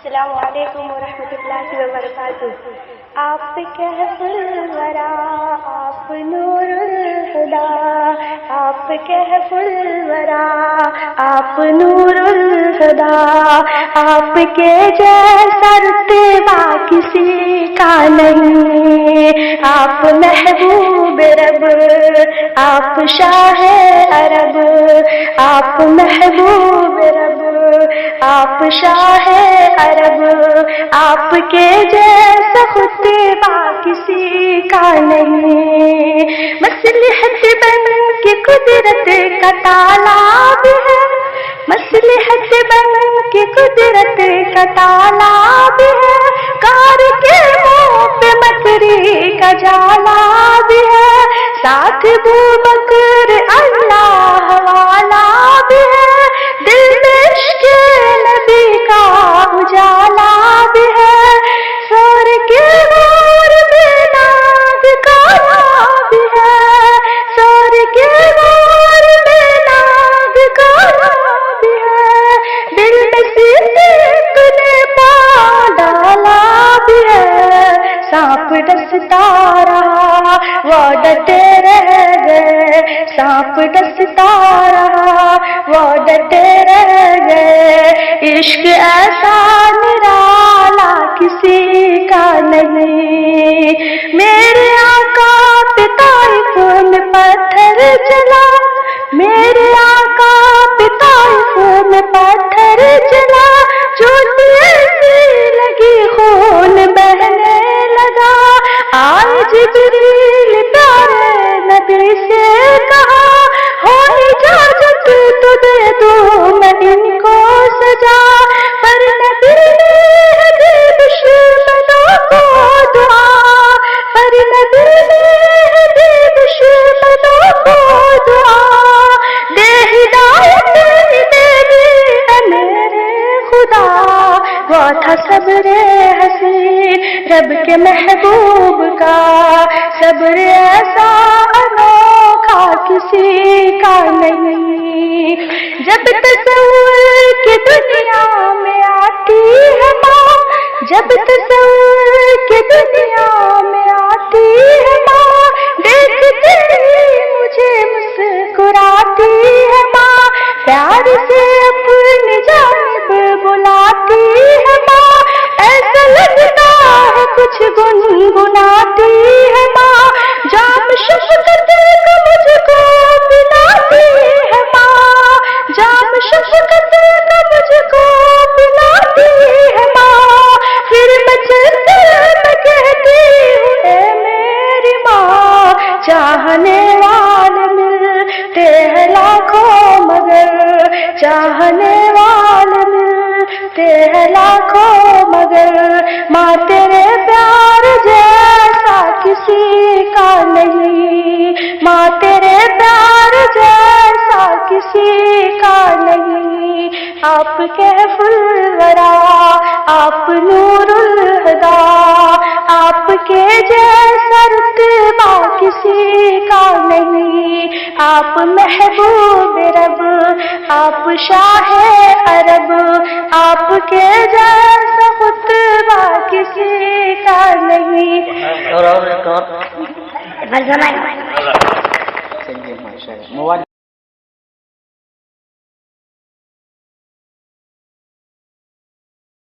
السلام علیکم ورحمۃ اللہ وبرکاتہ. آپ کہف الورا آپ نور الہدا، آپ کہف الورا آپ نور الہدا، آپ کے جیسا رتبہ کسی کا نہیں. آپ محبوب رب، آپ شاہ عرب، آپ محبوب رب، آپ شاہ عرب، آپ کے جیسا خطبہ کسی کا نہیں. مصلحت بن کے قدرت کا تالاب ہے، مصلحت بن کے قدرت کا تالاب ہے، کار کے منہ پہ مکری کا جالا بھی ہے، ساتھ ابوبکر اللہ والا بھی ہے، دل میں عشق نبی کا اجالا بھی ہے، سور کے غور میں ناگ کالا بھی ہے، سور کے غور میں ناگ کالا بھی ہے، دل میں صدق نے پا ڈالا بھی ہے. سانپ ڈستا رہا وہ ڈٹے رہ گئے، سانپ ڈستا رہا وہ ڈٹے رہ گئے. عشق ایسا نرالا کسی کا نہیں. میرے آقا پہ طائف میں پتھر چلا، میرے آقا پہ طائف میں پتھر چلا، چوٹی ایسی لگی خون بہنے لگا. آئے جبریل پیارے نبی سے کہا، ہو اجازت تو دے دوں میں ان کو سجا. پر نبی نے دی دشمنوں کو دعا، پر نبی نے دی دشمنوں کو دعا. دے ہدایت دے دی اے میرے خدا. وہ تھا صبر حسین رب کے محبوب کا، صبر ایسا انوکھا کسی کا نہیں. جب تصور کی دنیا میں آتی ہے ماں، جب تصور کی دنیا میں آتی ہے ماں، دیکھتے ہی مجھے مسکراتی ہے ماں. پیار سے اپنی جانب بلاتی ہے ماں، ایسا لگتا ہے کچھ گنگناتی ہے ماں. جام شفقت کا مجھ کو پلاتی ہے ماں، جام شفقت کا مجھ کو پلاتی ہے ماں. پھر میں چلتے میں کہتی ہوں اے میری ماں. چاہنے والے ملتے ہیں لاکھوں مگر، چاہنے والے ملتے ہیں لاکھوں مگر، ماں تیرے پیار جیسا کسی کا نہیں. ماں تیرے پیار جیسا کسی کا نہیں. آپ کہف الورا آپ نور الہدا، آپ کے جیسا رتبہ کسی کا نہیں. آپ محبوب رب، آپ شاہ عرب، آپ کے جیسا خطبہ کسی کا نہیں. چلیے ماشاء اللہ.